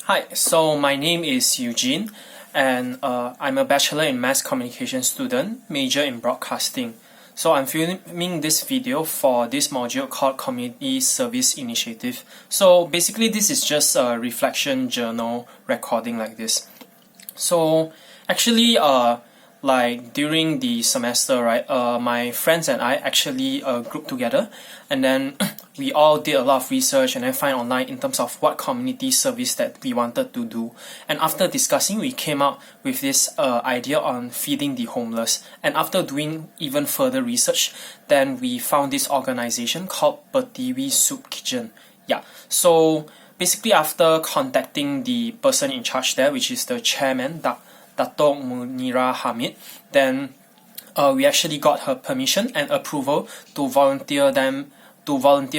Hi, so my name is Eugene, and I'm a Bachelor in Mass Communication student, major in Broadcasting. So I'm filming this video for this module called Community Service Initiative. So basically this is just a reflection journal recording like this. So actually like during the semester, right, my friends and I actually grouped together, and then we all did a lot of research and then find online in terms of what community service that we wanted to do. And after discussing, we came up with this idea on feeding the homeless. And after doing even further research, then we found this organization called Pertiwi Soup Kitchen. Yeah, so basically after contacting the person in charge there, which is the chairman, Dato' Munira Hamid, then we actually got her permission and approval to volunteer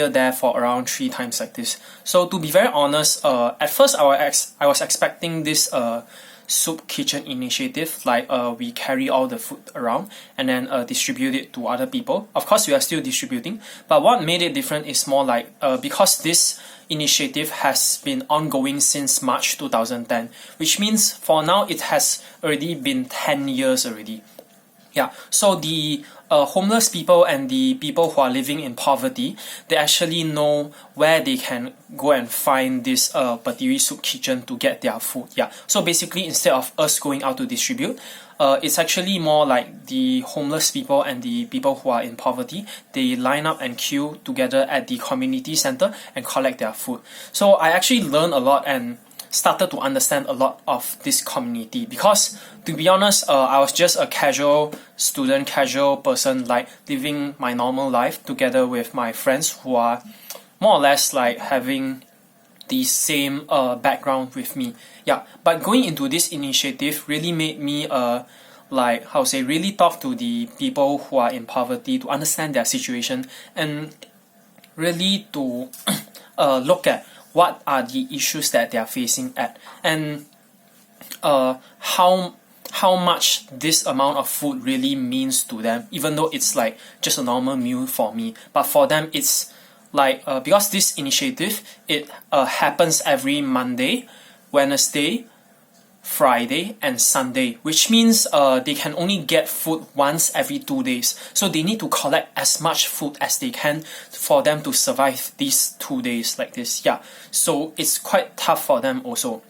there for around 3 times like this. So to be very honest, at first I was expecting this soup kitchen initiative, like we carry all the food around and then distribute it to other people. Of course we are still distributing, but what made it different is more like because this initiative has been ongoing since March 2010, which means for now it has already been 10 years already. Yeah, so the homeless people and the people who are living in poverty, they actually know where they can go and find this Pertiwi Soup Kitchen to get their food. Yeah, so basically instead of us going out to distribute, it's actually more like the homeless people and the people who are in poverty, they line up and queue together at the community center and collect their food. So I actually learned a lot and started to understand a lot of this community, because to be honest, I was just a casual student, casual person, like living my normal life together with my friends who are more or less like having the same background with me. Yeah, but going into this initiative really made me really talk to the people who are in poverty to understand their situation, and really to look at what are the issues that they are facing at, and how much this amount of food really means to them, even though it's like just a normal meal for me, but for them it's like because this initiative, it happens every Monday, Wednesday, Friday and Sunday, which means they can only get food once every 2 days. So they need to collect as much food as they can for them to survive these 2 days like this. Yeah, so it's quite tough for them also.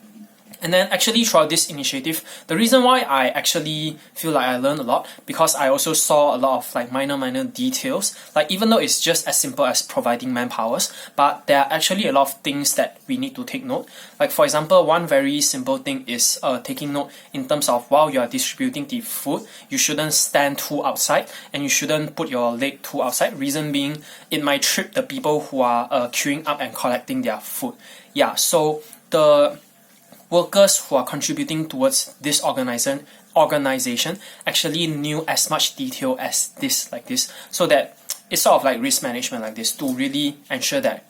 And then actually throughout this initiative, the reason why I actually feel like I learned a lot, because I also saw a lot of like minor details, like even though it's just as simple as providing manpowers, but there are actually a lot of things that we need to take note. Like for example, one very simple thing is taking note in terms of while you are distributing the food, you shouldn't stand too outside and you shouldn't put your leg too outside. Reason being, it might trip the people who are queuing up and collecting their food. Yeah, so the workers who are contributing towards this organization actually knew as much detail as this, like this, so that it's sort of like risk management like this, to really ensure that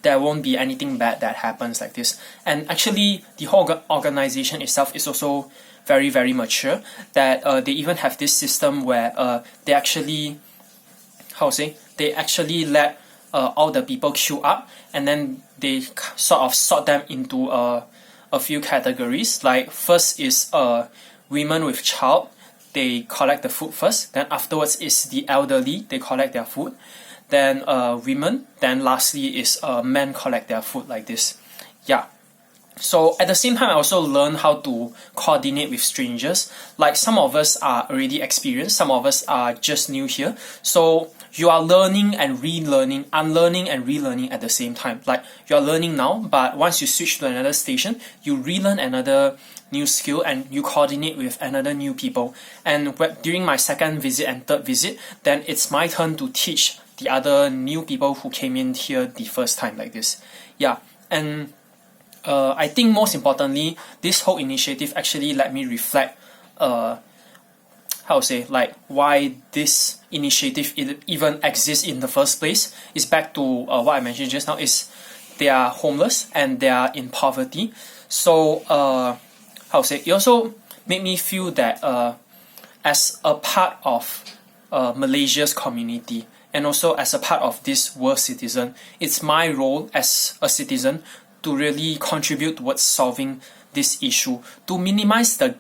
there won't be anything bad that happens like this. And actually the whole organization itself is also very mature, that they even have this system where they actually let all the people queue up, and then they sort of sort them into a few categories. Like first is women with child, they collect the food first, then afterwards is the elderly, they collect their food, then women, then lastly is men collect their food like this. Yeah. So at the same time, I also learned how to coordinate with strangers. Like some of us are already experienced, some of us are just new here. So you are learning and relearning, unlearning and relearning at the same time. Like you are learning now, but once you switch to another station, you relearn another new skill and you coordinate with another new people. And during my second visit and third visit, then it's my turn to teach the other new people who came in here the first time like this. Yeah, and I think most importantly, this whole initiative actually let me reflect why this initiative even exists in the first place. Is back to what I mentioned just now, is they are homeless and they are in poverty. So it also made me feel that as a part of Malaysia's community, and also as a part of this world citizen, it's my role as a citizen to really contribute towards solving this issue, to minimize the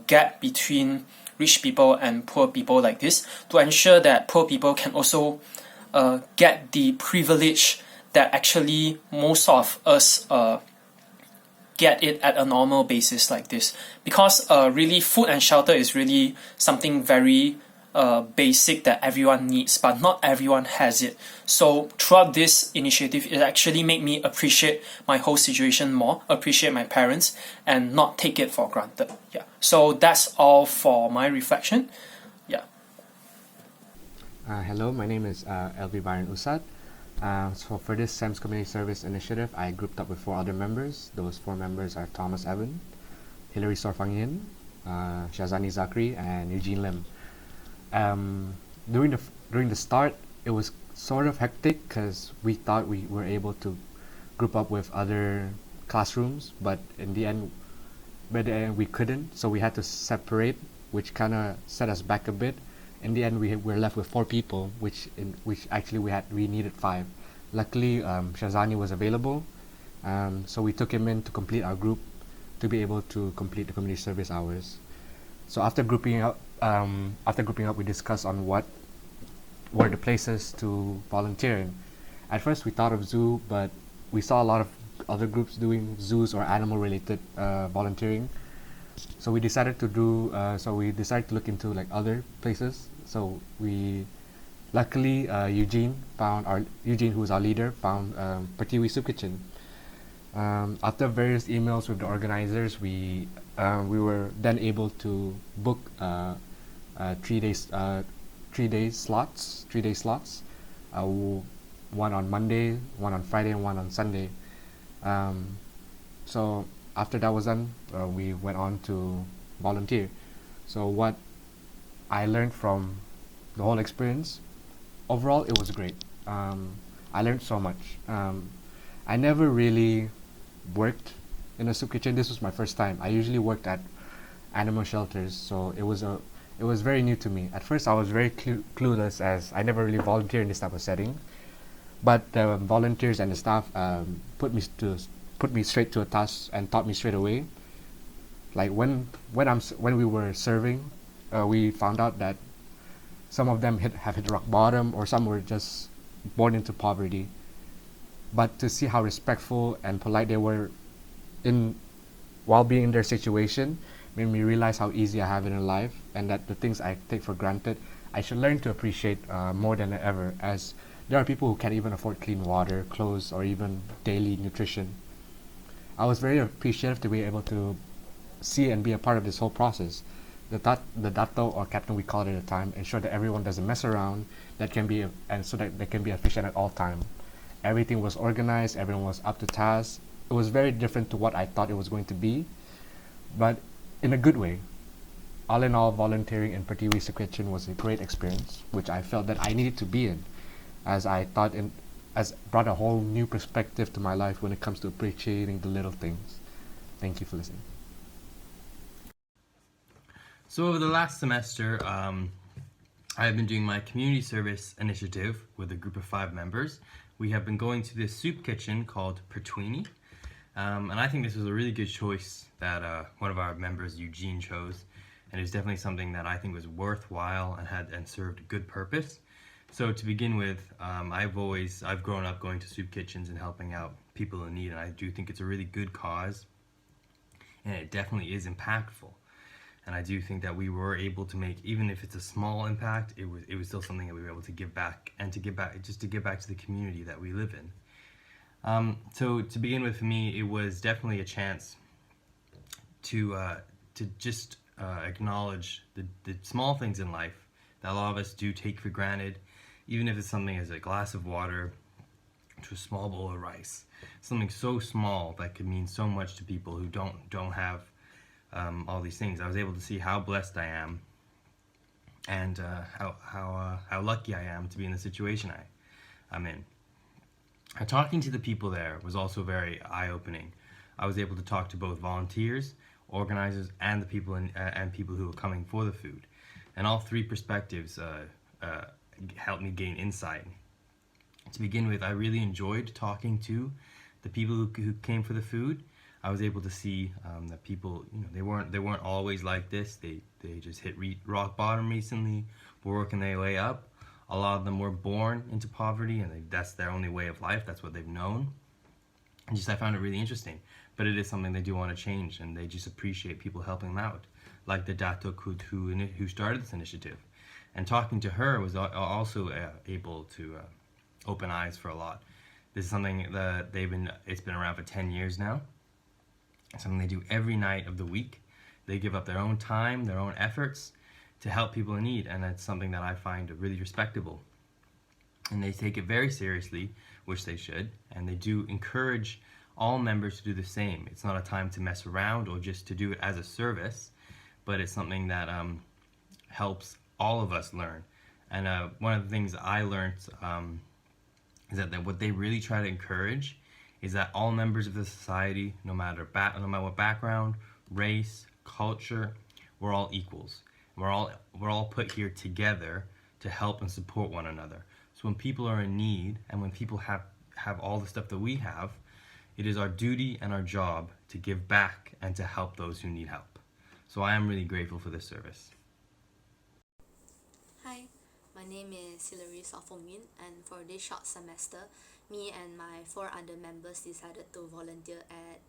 gap between rich people and poor people like this, to ensure that poor people can also get the privilege that actually most of us get it at a normal basis like this. Because really food and shelter is really something very basic that everyone needs, but not everyone has it. So throughout this initiative, it actually made me appreciate my whole situation more, appreciate my parents, and not take it for granted. Yeah. So that's all for my reflection. Yeah. Hello, my name is LV Byron Usad. So for this SEMS Community Service Initiative, I grouped up with 4 other members. Those 4 members are Thomas Evan, Hilary Sorfangin, Shazani Zakri, and Eugene Lim. During the start, it was sort of hectic because we thought we were able to group up with other classrooms, but in the end, we couldn't. So we had to separate, which kind of set us back a bit. In the end, we were left with 4 people, which actually we needed 5. Luckily, Shazani was available, so we took him in to complete our group to be able to complete the community service hours. So after grouping up, we discussed on what were the places to volunteer in. At first, we thought of zoo, but we saw a lot of other groups doing zoos or animal-related volunteering. So we decided to look into like other places. So luckily Eugene, who was our leader, found Pertiwi Soup Kitchen. After various emails with the organizers, we were then able to book 3 day slots. One on Monday, one on Friday, and one on Sunday. So after that was done, we went on to volunteer. So what I learned from the whole experience, overall it was great. I learned so much. I never really worked in a soup kitchen. This was my first time. I usually worked at animal shelters, so it was very new to me. At first I was very clueless, as I never really volunteered in this type of setting. But the volunteers and the staff put me straight to a task and taught me straight away. Like when we were serving, we found out that some of them have hit rock bottom, or some were just born into poverty. But to see how respectful and polite they were while being in their situation made me realize how easy I have it in life, and that the things I take for granted I should learn to appreciate more than ever, as there are people who can't even afford clean water, clothes, or even daily nutrition. I was very appreciative to be able to see and be a part of this whole process. The dato, or captain we called it at the time, ensured that everyone doesn't mess around, so that they can be efficient at all times. Everything was organized, everyone was up to task. It was very different to what I thought it was going to be, but in a good way. All in all, volunteering in Pertiwi Soup Kitchen was a great experience, which I felt that I needed to be in, as brought a whole new perspective to my life when it comes to appreciating the little things. Thank you for listening. So over the last semester, I have been doing my community service initiative with a group of 5 members. We have been going to this soup kitchen called Pertwini, and I think this was a really good choice that one of our members, Eugene, chose, and it's definitely something that I think was worthwhile and served a good purpose. So to begin with, I've grown up going to soup kitchens and helping out people in need, and I do think it's a really good cause, and it definitely is impactful. And I do think that we were able to make, even if it's a small impact, it was still something that we were able to give back, and to give back to the community that we live in. So to begin with, for me, it was definitely a chance to just acknowledge the small things in life that a lot of us do take for granted, even if it's something as a glass of water to a small bowl of rice. Something so small that could mean so much to people who don't have all these things. I was able to see how blessed I am, and how lucky I am to be in the situation I'm in. Talking to the people there was also very eye-opening. I was able to talk to both volunteers, organizers, and the people and people who were coming for the food, and all 3 perspectives helped me gain insight. To begin with, I really enjoyed talking to the people who came for the food, I was able to see that people, they weren't always like this. They just hit rock bottom recently, were working their way up. A lot of them were born into poverty, and that's their only way of life. That's what they've known. And I found it really interesting. But it is something they do want to change, and they just appreciate people helping them out, like the Dato Kud who started this initiative. And talking to her was also able to open eyes for a lot. This is something that it's been around for 10 years now. It's something they do every night of the week. They give up their own time, their own efforts to help people in need, and that's something that I find really respectable. And they take it very seriously, which they should, and they do encourage all members to do the same. It's not a time to mess around or just to do it as a service, but it's something that helps all of us learn. And one of the things I learned is that what they really try to encourage is that all members of the society, no matter what background, race, culture, we're all equals. We're all put here together to help and support one another. So when people are in need, and when people have all the stuff that we have, it is our duty and our job to give back and to help those who need help. So I am really grateful for this service. Hi, my name is Hilary Sofomin, and for this short semester, me and my 4 other members decided to volunteer at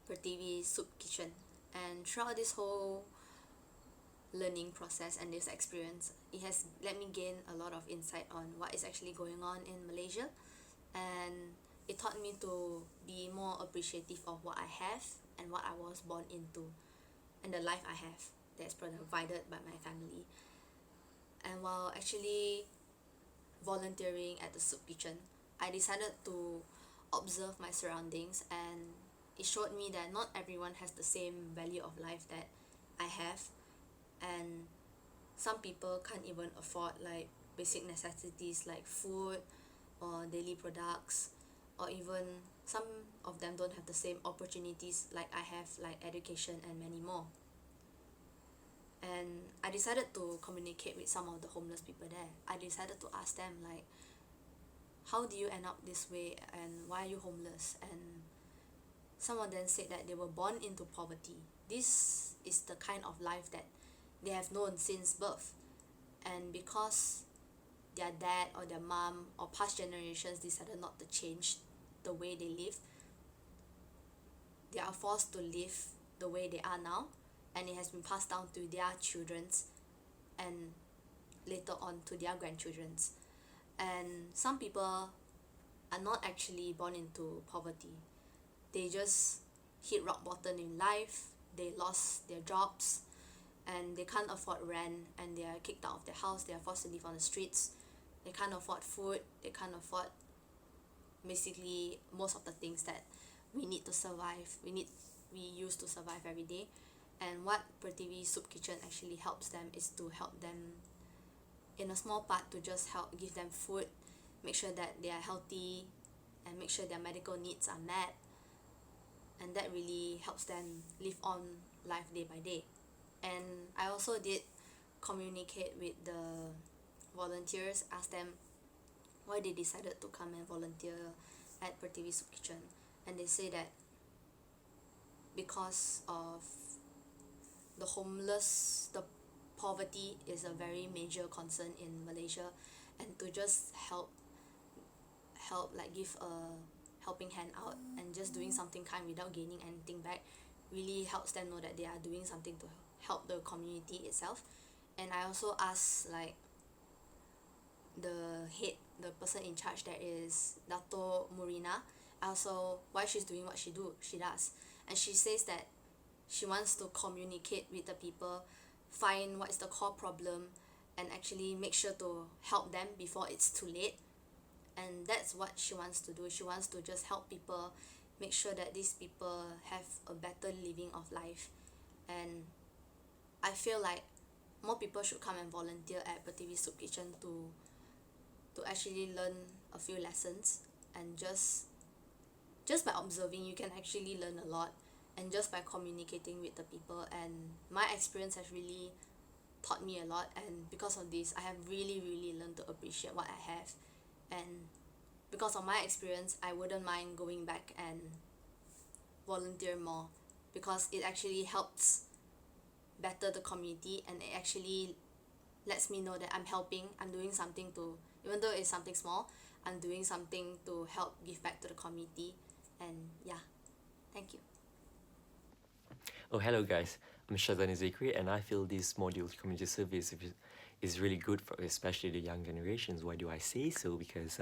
Pertiwi Soup Kitchen. And throughout this whole learning process and this experience, it has let me gain a lot of insight on what is actually going on in Malaysia, and it taught me to be more appreciative of what I have and what I was born into, and the life I have that's provided by my family. And while actually volunteering at the soup kitchen, I decided to observe my surroundings, and it showed me that not everyone has the same value of life that I have, and some people can't even afford like basic necessities like food or daily products, or even some of them don't have the same opportunities like I have, like education and many more. And I decided to communicate with some of the homeless people there. I decided to ask them like, how do you end up this way, and why are you homeless? And some of them said that they were born into poverty. This is the kind of life that they have known since birth, and because their dad or their mom or past generations decided not to change the way they live, they are forced to live the way they are now, and it has been passed down to their children's, and later on to their grandchildren's. And some people are not actually born into poverty. They just hit rock bottom in life, they lost their jobs, and they can't afford rent, and they are kicked out of their house, they are forced to live on the streets. They can't afford food, they can't afford basically most of the things that we need to survive, we use to survive every day. And what Pertiwi Soup Kitchen actually helps them is to help them in a small part, to just help give them food, make sure that they are healthy, and make sure their medical needs are met, and that really helps them live on life day by day. And I also did communicate with the volunteers, ask them why they decided to come and volunteer at Pertiwi Soup Kitchen, and they say that because of the poverty is a very major concern in Malaysia, and to just help like give a helping hand out and just doing something kind without gaining anything back really helps them know that they are doing something to help the community itself. And I also asked like the person in charge, that is Dato Murina, also why she's doing what she does. And she says that she wants to communicate with the people, find what is the core problem, and actually make sure to help them before it's too late. And that's what she wants to do. She wants to just help people, make sure that these people have a better living of life. And I feel like more people should come and volunteer at Pertiwi Soup Kitchen to actually learn a few lessons. And just by observing, you can actually learn a lot, and just by communicating with the people. And my experience has really taught me a lot, and because of this I have really learned to appreciate what I have. And because of my experience, I wouldn't mind going back and volunteer more, because it actually helps better the community, and it actually lets me know that I'm doing something to, even though it's something small, I'm doing something to help give back to the community. And yeah, thank you. Oh, hello guys. I'm Shazan Zekri, and I feel this module community service is really good for especially the young generations. Why do I say so? Because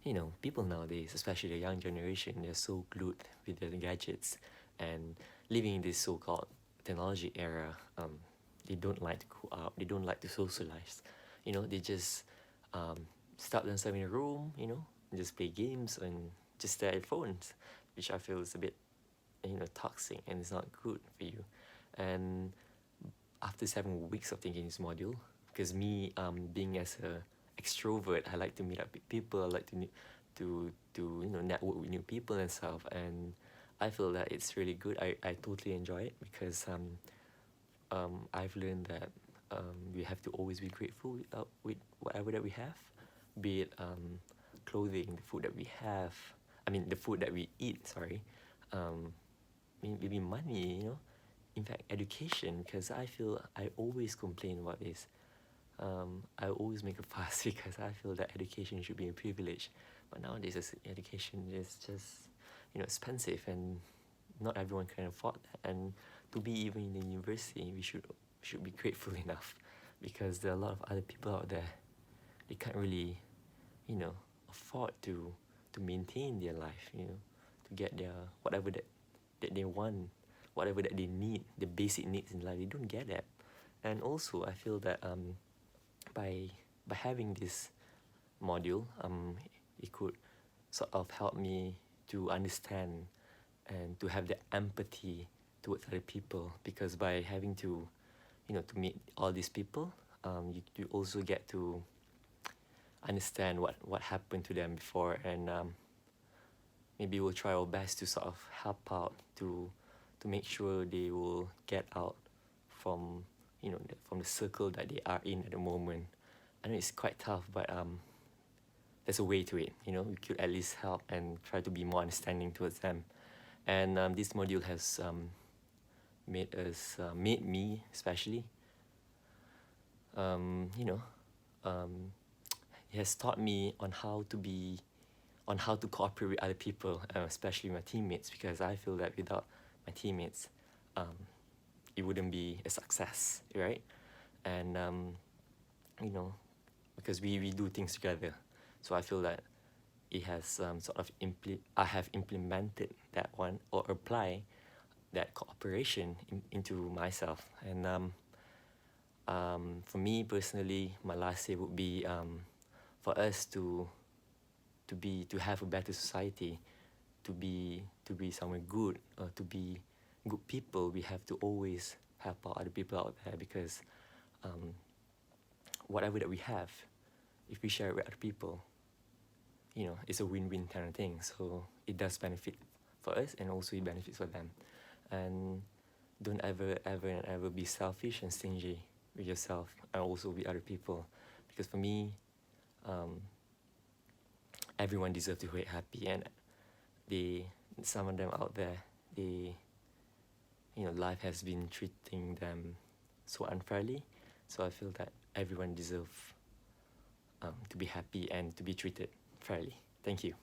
you know, people nowadays, especially the young generation, they're so glued with their gadgets and living in this so-called technology era. They don't like to go out. They don't like to socialize. You know, they just stop themselves in a room. You know, and just play games and just stare at phones, which I feel is a bit, you know, toxic and it's not good for you. And after 7 weeks of taking this module, because me being as a extrovert, I like to meet up with people. I like to you know, network with new people and stuff. And I feel that it's really good. I totally enjoy it because I've learned that we have to always be grateful with whatever that we have, be it clothing, the food that we have. I mean, the food that we eat. Sorry, maybe money. You know, in fact, education. Because I feel I always complain about this. I always make a fuss because I feel that education should be a privilege, but nowadays education is just, you know, expensive, and not everyone can afford that. And to be even in the university, we should be grateful enough, because there are a lot of other people out there. They can't really, you know, afford to maintain their life. You know, to get their whatever that they want, whatever that they need, the basic needs in life. They don't get that. And also, I feel that by having this module, it could sort of help me to understand and to have the empathy towards other people, because by having to, you know, to meet all these people, you also get to understand what happened to them before, and maybe we'll try our best to sort of help out to make sure they will get out from, you know, from the circle that they are in at the moment. I know it's quite tough, but there's a way to it. You know, we could at least help and try to be more understanding towards them. And this module has made me especially, you know, it has taught me on how to cooperate with other people, especially my teammates, because I feel that without my teammates, it wouldn't be a success, right? And you know, because we do things together, so I feel that it has sort of I have implemented that one, or apply that cooperation into myself. And for me personally, my last say would be for us to have a better society, to be somewhere good, or to be good people. We have to always help out other people out there, because whatever that we have, if we share it with other people, you know, it's a win-win kind of thing. So it does benefit for us, and also it benefits for them. And don't ever be selfish and stingy with yourself, and also with other people, because for me, everyone deserves to be happy, and some of them out there, you know, life has been treating them so unfairly. So I feel that everyone deserves to be happy and to be treated fairly. Thank you.